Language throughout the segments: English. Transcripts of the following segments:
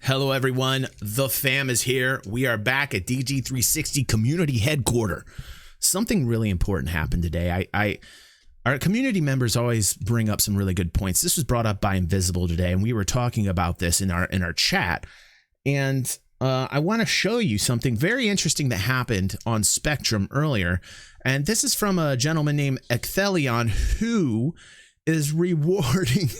Hello, everyone. The fam is here. We are back at DG360 Community Headquarters. Something really important happened today. Our community members always bring up some really good points. This was brought up by Invisible today, and we were talking about this in our chat. And I want to show you something very interesting that happened on Spectrum earlier. And this is from a gentleman named Ecthelion, who is rewarding.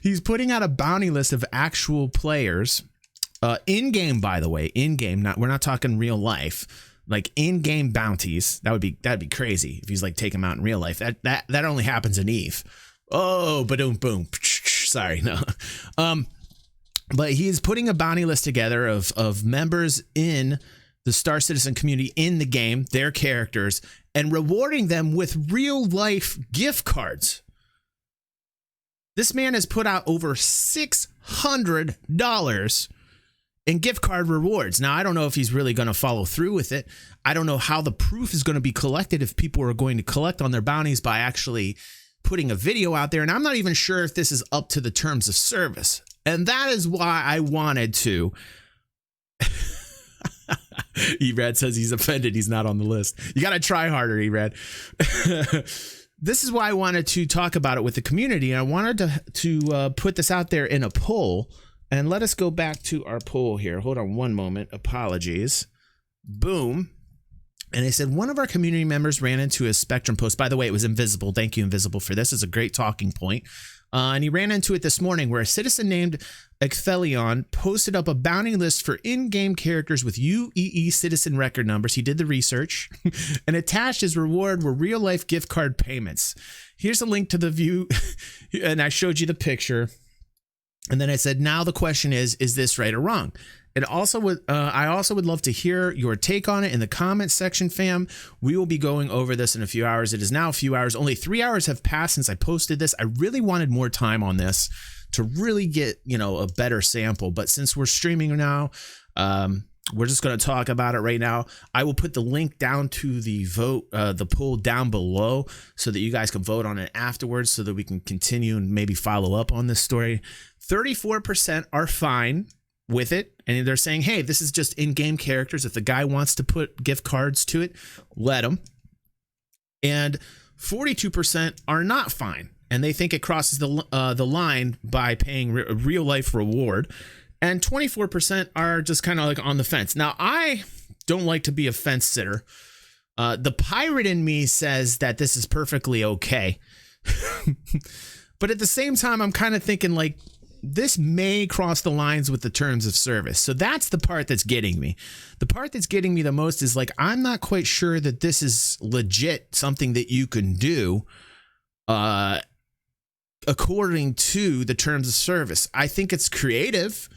He's putting out a bounty list of actual players, in-game, by the way, in-game. We're not talking real life, like in-game bounties. That'd be crazy if he's like taking them out in real life. That only happens in Eve. Oh, boom. Sorry, no. But he's putting a bounty list together of members in the Star Citizen community in the game, their characters, and rewarding them with real life gift cards. This man has put out over $600 in gift card rewards. Now, I don't know if he's really going to follow through with it. I don't know how the proof is going to be collected if people are going to collect on their bounties by actually putting a video out there. And I'm not even sure if this is up to the terms of service. And that is why I wanted to. Erad says he's offended he's not on the list. You got to try harder, Erad. This is why I wanted to talk about it with the community. I wanted to put this out there in a poll. And let us go back to our poll here. Hold on one moment. Apologies. Boom. And they said one of our community members ran into a Spectrum post. By the way, it was Invisible. Thank you, Invisible, for this. It's a great talking point. And he ran into it this morning where a citizen named Ecthelion posted up a bounty list for in-game characters with UEE citizen record numbers. He did the research and attached his reward were real-life gift card payments. Here's a link to the view. And I showed you the picture. And then I said, now the question is this right or wrong? It also would. I also would love to hear your take on it in the comments section, fam. We will be going over this in a few hours. It is now a few hours. Only 3 hours have passed since I posted this. I really wanted more time on this to really get, a better sample. But since we're streaming now, we're just going to talk about it right now. I will put the link down to the vote, the poll down below so that you guys can vote on it afterwards so that we can continue and maybe follow up on this story. 34% are fine with it. And they're saying, hey, this is just in-game characters. If the guy wants to put gift cards to it, let him. And 42% are not fine. And they think it crosses the line by paying a real life reward. And 24% are just kind of like on the fence. Now, I don't like to be a fence sitter. The pirate in me says that this is perfectly okay. But at the same time, I'm kind of thinking like, this may cross the lines with the terms of service. So that's the part that's getting me. The part that's getting me the most is like, I'm not quite sure that this is legit something that you can do according to the terms of service. I think it's creative.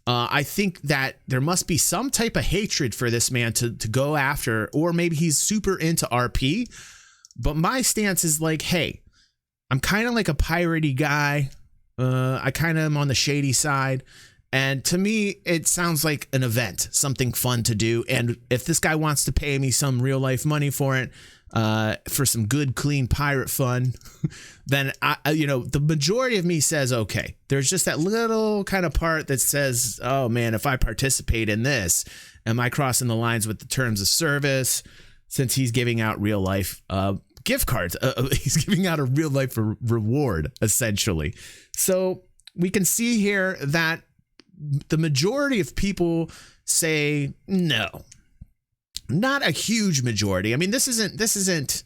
I think that there must be some type of hatred for this man to go after, or maybe he's super into RP. But my stance is like, hey, I'm kind of like a piratey guy. I kind of am on the shady side. And to me, it sounds like an event, something fun to do. And if this guy wants to pay me some real life money for it, for some good, clean pirate fun, then the majority of me says, okay, there's just that little kind of part that says, oh man, if I participate in this, am I crossing the lines with the terms of service? Since he's giving out real life, gift cards. He's giving out a real life reward, essentially. So we can see here that the majority of people say no. Not a huge majority. I mean, this isn't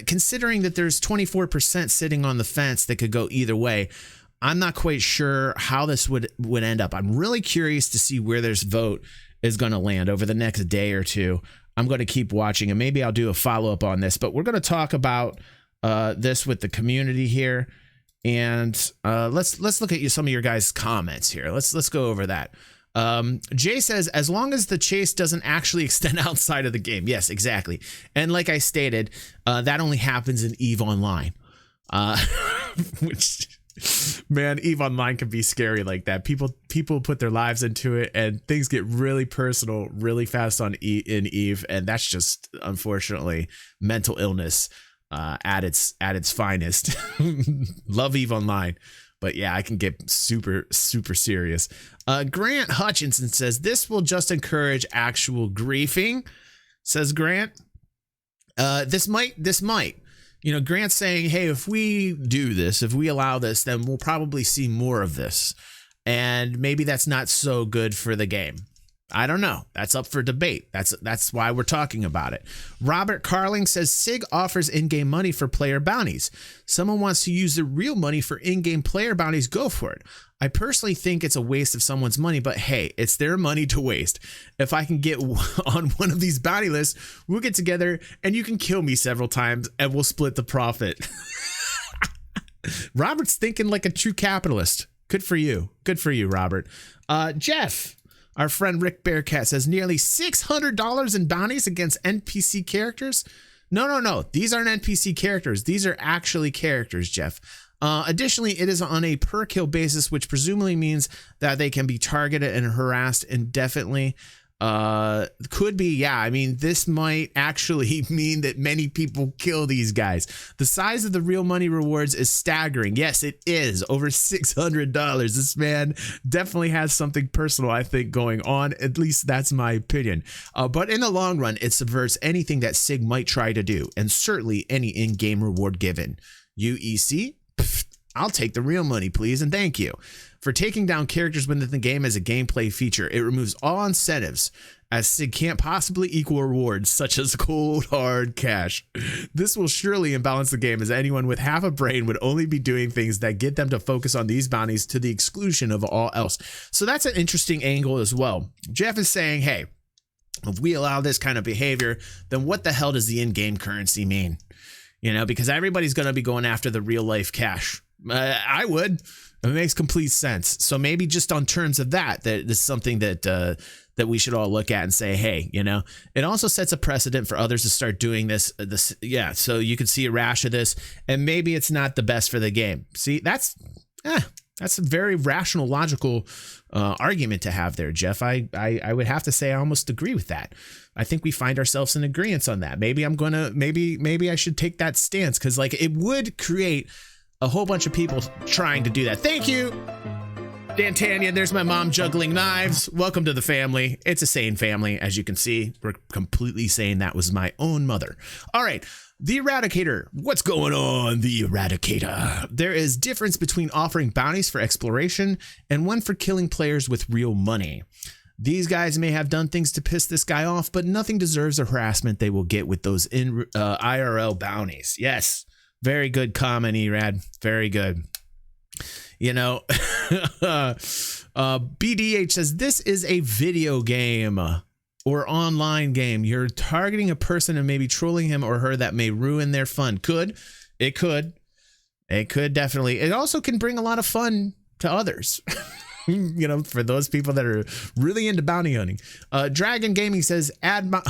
considering that there's 24% sitting on the fence that could go either way. I'm not quite sure how this would end up. I'm really curious to see where this vote is going to land over the next day or two. I'm going to keep watching, and maybe I'll do a follow-up on this, but we're going to talk about this with the community here. And let's look at some of your guys' comments here. Let's go over that. Jay says, as long as the chase doesn't actually extend outside of the game. Yes, exactly. And like I stated, that only happens in EVE Online, which, man, EVE Online can be scary like that. People put their lives into it, and things get really personal really fast in EVE, and that's just, unfortunately, mental illness at its finest. Love EVE Online. But yeah, I can get super serious. Grant Hutchinson says this will just encourage actual griefing, says Grant. This might. Grant's saying, hey, if we do this, if we allow this, then we'll probably see more of this. And maybe that's not so good for the game. I don't know. That's up for debate. That's why we're talking about it. Robert Carling says SIG offers in-game money for player bounties. Someone wants to use the real money for in-game player bounties, go for it. I personally think it's a waste of someone's money, but hey, it's their money to waste. If I can get on one of these bounty lists, we'll get together and you can kill me several times and we'll split the profit. Robert's thinking like a true capitalist. Good for you. Good for you, Robert. Jeff, our friend Rick Bearcat, says nearly $600 in bounties against NPC characters. No. These aren't NPC characters. These are actually characters, Jeff. Additionally, it is on a per kill basis, which presumably means that they can be targeted and harassed indefinitely. Could be, yeah. I mean, this might actually mean that many people kill these guys. The size of the real money rewards is staggering. Yes, it is over $600. This man definitely has something personal, I think, going on. At least that's my opinion. But in the long run, it subverts anything that SIG might try to do, and certainly any in-game reward given. UEC? Pfft, I'll take the real money, please, and thank you. For taking down characters within the game as a gameplay feature, it removes all incentives, as SIG can't possibly equal rewards such as cold, hard cash. This will surely imbalance the game, as anyone with half a brain would only be doing things that get them to focus on these bounties to the exclusion of all else. So that's an interesting angle as well. Jeff is saying, hey, if we allow this kind of behavior, then what the hell does the in-game currency mean? Because everybody's going to be going after the real life cash. I would. It makes complete sense. So maybe just on terms of that is something that we should all look at and say, hey, it also sets a precedent for others to start doing this. Yeah. So you can see a rash of this, and maybe it's not the best for the game. See, that's a very rational, logical argument to have there, Jeff. I would have to say I almost agree with that. I think we find ourselves in agreement on that. Maybe maybe I should take that stance, because it would create a whole bunch of people trying to do that. Thank you, Dantania. There's my mom juggling knives. Welcome to the family. It's a sane family, as you can see. We're completely sane. That was my own mother. All right. The Eradicator. What's going on, The Eradicator? There is difference between offering bounties for exploration and one for killing players with real money. These guys may have done things to piss this guy off, but nothing deserves the harassment they will get with those IRL bounties. Yes. Very good comment, Erad. Very good. BDH says this is a video game or online game. You're targeting a person and maybe trolling him or her that may ruin their fun. It could definitely. It also can bring a lot of fun to others. For those people that are really into bounty hunting. Dragon Gaming says, I'm not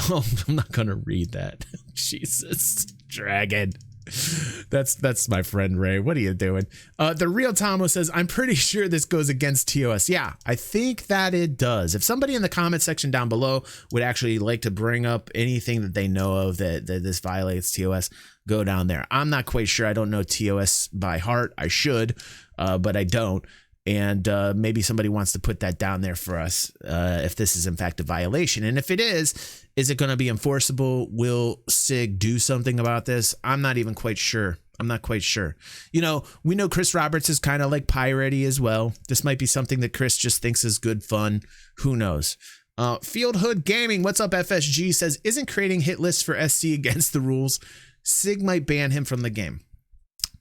going to read that. Jesus, Dragon. That's my friend Ray. What are you doing? The Real Tomo says, I'm pretty sure this goes against TOS. Yeah, I think that it does. If somebody in the comment section down below would actually like to bring up anything that they know of that this violates TOS, go down there. I'm not quite sure. I don't know TOS by heart. I should, but I don't. And maybe somebody wants to put that down there for us if this is in fact a violation. And if it is it going to be enforceable? Will SIG do something about this? I'm not even quite sure. I'm not quite sure. We know Chris Roberts is kind of like piratey as well. This might be something that Chris just thinks is good fun. Who knows? Field Hood Gaming, what's up, FSG, says, isn't creating hit lists for SC against the rules? SIG might ban him from the game.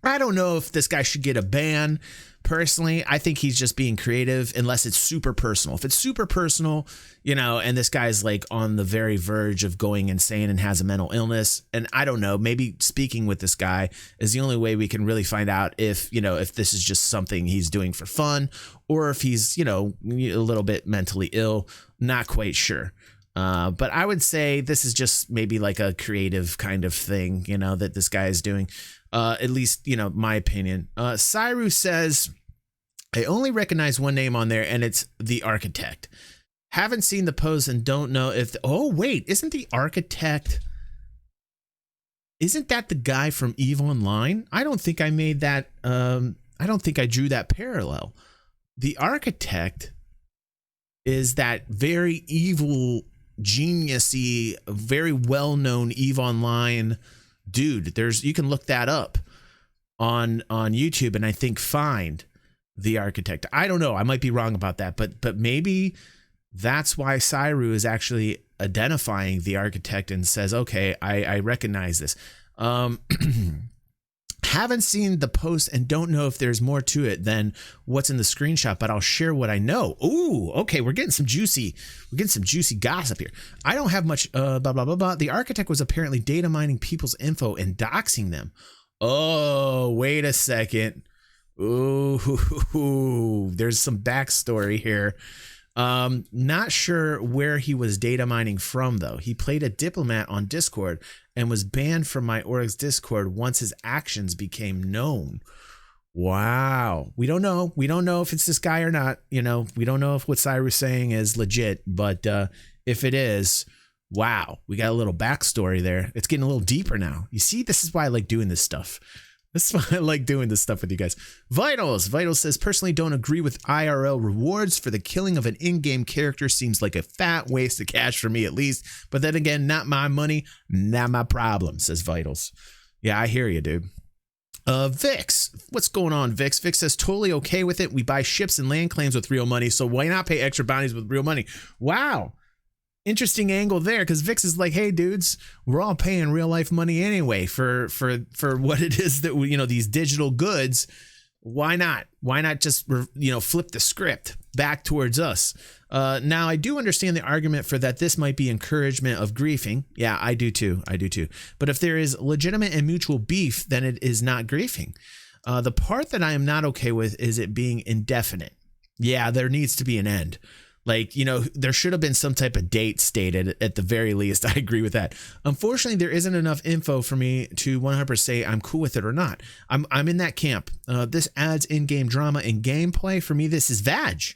I don't know if this guy should get a ban. Personally, I think he's just being creative unless it's super personal. If it's super personal, and this guy's on the very verge of going insane and has a mental illness, and I don't know, maybe speaking with this guy is the only way we can really find out if this is just something he's doing for fun or if he's, a little bit mentally ill. Not quite sure. But I would say this is just maybe like a creative kind of thing, that this guy is doing. At least, my opinion. Cyru says, I only recognize one name on there, and it's The Architect. Haven't seen the post and don't know if... oh, wait. Isn't The Architect... isn't that the guy from EVE Online? I don't think I made that I don't think I drew that parallel. The architect is that very evil, geniusy, very well-known EVE Online dude. You can look that up on YouTube, and I think find the architect. I don't know. I might be wrong about that, but maybe that's why Cyru is actually identifying the architect and says, okay, I recognize this. Haven't seen the post and don't know if there's more to it than what's in the screenshot, but I'll share what I know. Ooh, okay, we're getting some juicy gossip here. I don't have much blah blah blah blah. The architect was apparently data mining people's info and doxing them. Oh, wait a second. Ooh, there's some backstory here. Not sure where he was data mining from, though. He played a diplomat on Discord and was banned from my org's Discord once his actions became known. Wow. We don't know. We don't know if it's this guy or not. You know, we don't know if what Cyrus saying is legit, but if it is, wow, we got a little backstory there. It's getting a little deeper now. You see, this is why I like doing this stuff. This is why I like doing this stuff with you guys. Vitals says, personally don't agree with IRL rewards for the killing of an in-game character. Seems like a fat waste of cash for me at least. But then again, not my money, not my problem, says Vitals. Yeah, I hear you, dude. Vix, what's going on, Vix? Vix says, totally okay with it. We buy ships and land claims with real money, so why not pay extra bounties with real money? Wow. Interesting angle there, because Vix is like, hey dudes, we're all paying real life money anyway for what it is that we, these digital goods. Why not just flip the script back towards us? Now I do understand the argument for that this might be encouragement of griefing. Yeah, I do too. But if there is legitimate and mutual beef, then it is not griefing. The part that I am not okay with is it being indefinite. Yeah, there needs to be an end. Like, there should have been some type of date stated at the very least. I agree with that. Unfortunately, there isn't enough info for me to 100% say I'm cool with it or not. I'm in that camp. This adds in-game drama and gameplay. For me, this is VAG.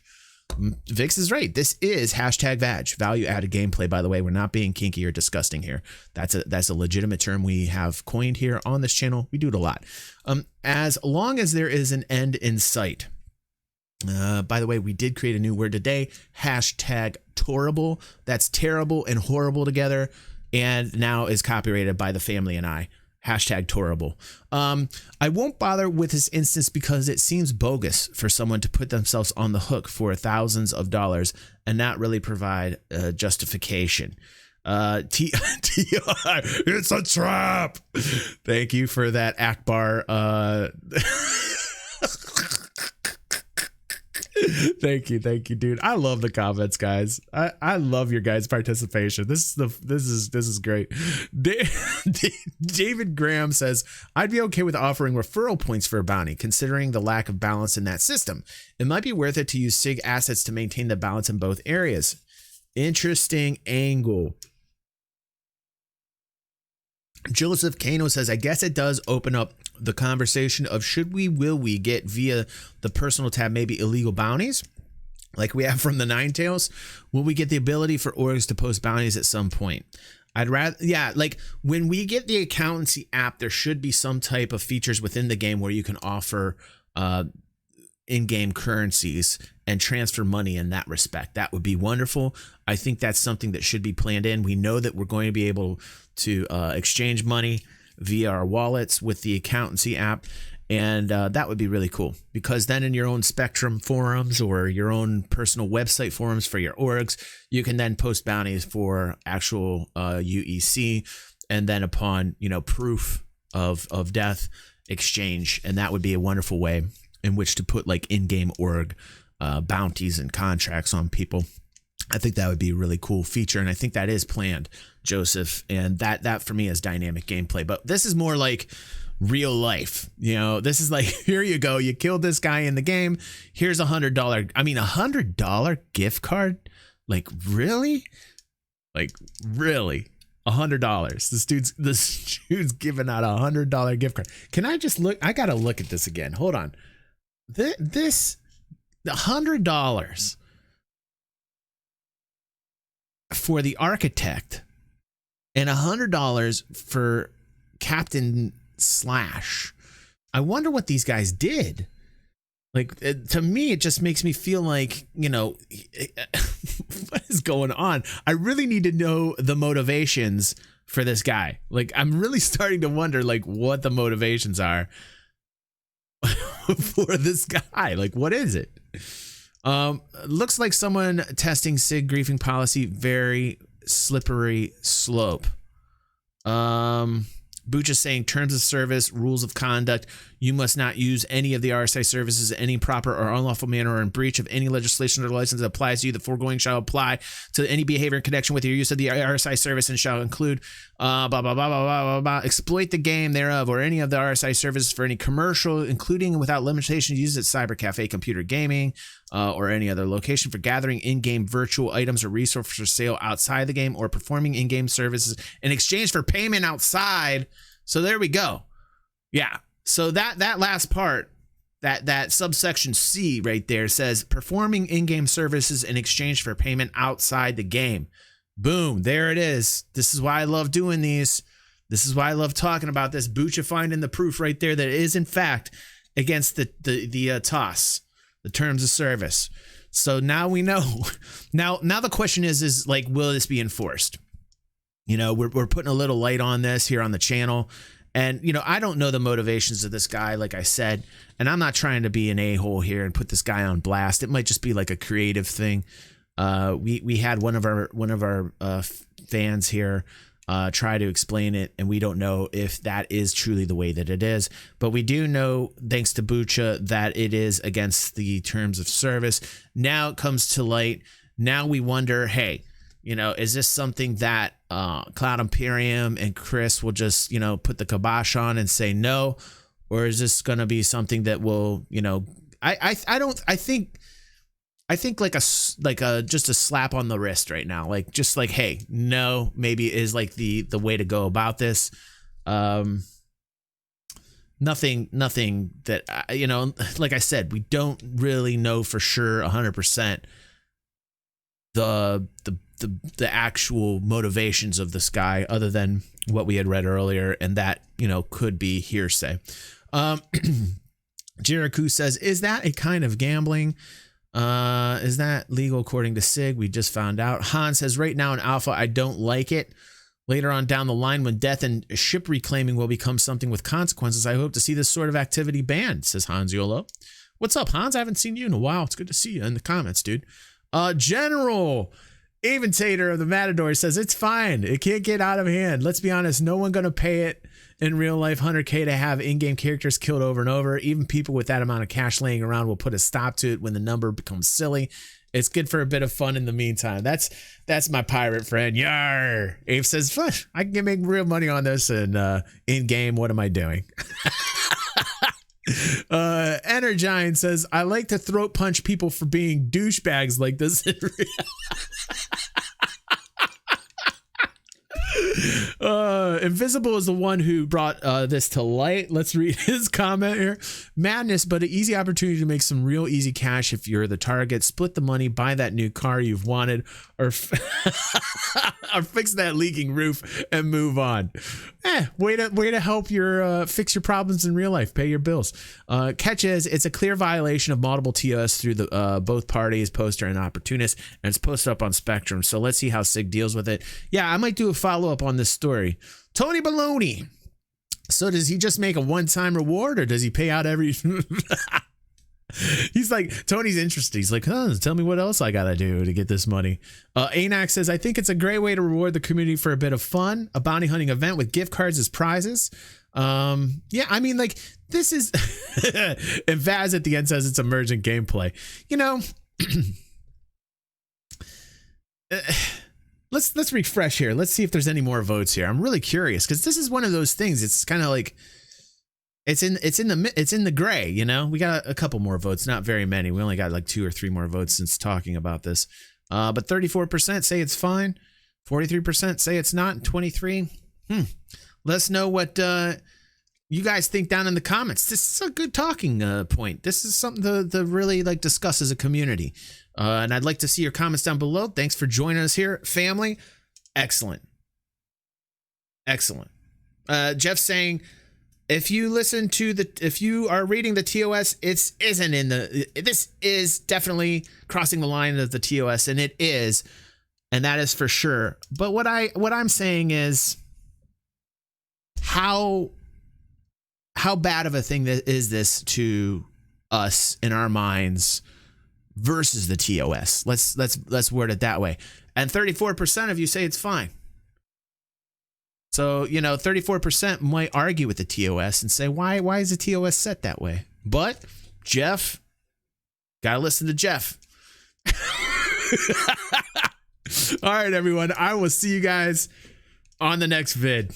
Vix is right. This is #VAG. Value added gameplay, by the way. We're not being kinky or disgusting here. That's a legitimate term we have coined here on this channel. We do it a lot. As long as there is an end in sight. By the way, we did create a new word today, #Torrible. That's terrible and horrible together, and now is copyrighted by the family and I. #Torrible. I won't bother with this instance because it seems bogus for someone to put themselves on the hook for thousands of dollars and not really provide justification. TR, it's a trap. Thank you for that, Akbar. Thank you, dude. I love the comments, guys. I love your guys' participation. This is great. David Graham says, I'd be okay with offering referral points for a bounty, considering the lack of balance in that system. It might be worth it to use SIG assets to maintain the balance in both areas. Interesting angle. Joseph Kano says, I guess it does open up the conversation of will we get via the personal tab, maybe illegal bounties like we have from the Nine Tails? Will we get the ability for orgs to post bounties at some point? I'd rather, yeah, like when we get the accountancy app, there should be some type of features within the game where you can offer in-game currencies and transfer money in that respect. That would be wonderful. I think that's something that should be planned in. We know that we're going to be able to exchange money via our wallets with the accountancy app, and that would be really cool, because then in your own Spectrum forums or your own personal website forums for your orgs, you can then post bounties for actual UEC, and then upon proof of death, exchange, and that would be a wonderful way in which to put like in-game org bounties and contracts on people. I think that would be a really cool feature, and I think that is planned, Joseph, and that for me is dynamic gameplay. But this is more like real life. This is like, here you go, you killed this guy in the game, here's $100 gift card. Like really $100. This dude's giving out $100 gift card. Can I just look? I gotta look at this again. Hold on. The $100 for the architect and $100 for Captain Slash. I wonder what these guys did. To me, it just makes me feel like, what is going on? I really need to know the motivations for this guy. Like, I'm really starting to wonder, like, what the motivations are for this guy. Like, what is it? Looks like someone testing SIG griefing policy, very slippery slope. Booch is saying terms of service, rules of conduct. You must not use any of the RSI services in any proper or unlawful manner or in breach of any legislation or license that applies to you. The foregoing shall apply to any behavior in connection with your use of the RSI service and shall include blah, blah, blah, blah, blah, blah, blah. Exploit the game thereof or any of the RSI services for any commercial, including and without limitation, use at cyber cafe, computer gaming, or any other location for gathering in-game virtual items or resources for sale outside the game or performing in-game services in exchange for payment outside. So there we go. Yeah. So that last part, that subsection C right there says performing in-game services in exchange for payment outside the game. Boom. There it is. This is why I love doing these. This is why I love talking about this. Boocha finding the proof right there that it is in fact against the TOS, the terms of service. So now we know. Now the question is like, will this be enforced? We're putting a little light on this here on the channel. And, I don't know the motivations of this guy, like I said, and I'm not trying to be an a-hole here and put this guy on blast. It might just be like a creative thing. We had one of our fans here try to explain it, and we don't know if that is truly the way that it is. But we do know, thanks to Boocha, that it is against the terms of service. Now it comes to light. Now we wonder, hey, is this something that Cloud Imperium and Chris will just, put the kibosh on and say no? Or is this going to be something that will, I think like just a slap on the wrist right now. Like, just like, hey, no, maybe is like the way to go about this. Nothing that, like I said, we don't really know for sure 100% the actual motivations of this guy, other than what we had read earlier, and that could be hearsay. Jericho says, is that a kind of gambling? Is that legal according to SIG? We just found out. Han says, right now in alpha, I don't like it. Later on down the line, when death and ship reclaiming will become something with consequences, I hope to see this sort of activity banned, says Hans Yolo. What's up, Hans? I haven't seen you in a while. It's good to see you in the comments, dude. General Aventator of the Matador says, it's fine. It can't get out of hand. Let's be honest. No one going to pay it in real life 100K to have in-game characters killed over and over. Even people with that amount of cash laying around will put a stop to it when the number becomes silly. It's good for a bit of fun in the meantime. That's my pirate friend. Yar. Abe says, I can make real money on this, and in-game, what am I doing? Energine says, I like to throat punch people for being douchebags like this. Invisible is the one who brought this to light. Let's read his comment here. Madness, but an easy opportunity to make some real easy cash if you're the target. Split the money, buy that new car you've wanted, or fix that leaking roof and move on. Way to help your fix your problems in real life. Pay your bills. Catch is, it's a clear violation of multiple TOS through the both parties, poster and opportunist, and it's posted up on Spectrum. So let's see how SIG deals with it. Yeah, I might do a follow-up on this story. Tony Baloney. So does he just make a one-time reward, or does he pay out every... He's like, Tony's interested. He's like, tell me what else I gotta do to get this money. Anax says, I think it's a great way to reward the community for a bit of fun. A bounty hunting event with gift cards as prizes. Yeah, I mean, like, this is... And Vaz at the end says it's emergent gameplay. Let's refresh here. Let's see if there's any more votes here. I'm really curious, because this is one of those things. It's kind of like... It's in the gray, We got a couple more votes, not very many. We only got like 2 or 3 more votes since talking about this. But 34% say it's fine, 43% say it's not, and 23. Let us know what you guys think down in the comments. This is a good talking point. This is something to really like discuss as a community. And I'd like to see your comments down below. Thanks for joining us here, family. Excellent. Jeff saying, If you listen to if you are reading the TOS, this is definitely crossing the line of the TOS, and it is, and that is for sure. But what I'm saying is, how bad of a thing that is this to us in our minds versus the TOS? Let's word it that way. And 34% of you say it's fine. So, 34% might argue with the TOS and say, why is the TOS set that way? But Jeff, gotta listen to Jeff. All right, everyone. I will see you guys on the next vid.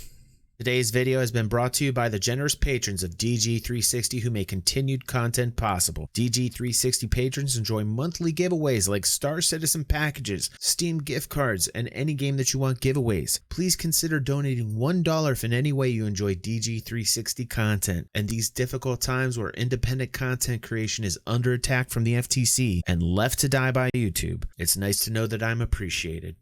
Today's video has been brought to you by the generous patrons of DG360 who make continued content possible. DG360 patrons enjoy monthly giveaways like Star Citizen packages, Steam gift cards, and any game that you want giveaways. Please consider donating $1 if in any way you enjoy DG360 content. And these difficult times where independent content creation is under attack from the FTC and left to die by YouTube, it's nice to know that I'm appreciated.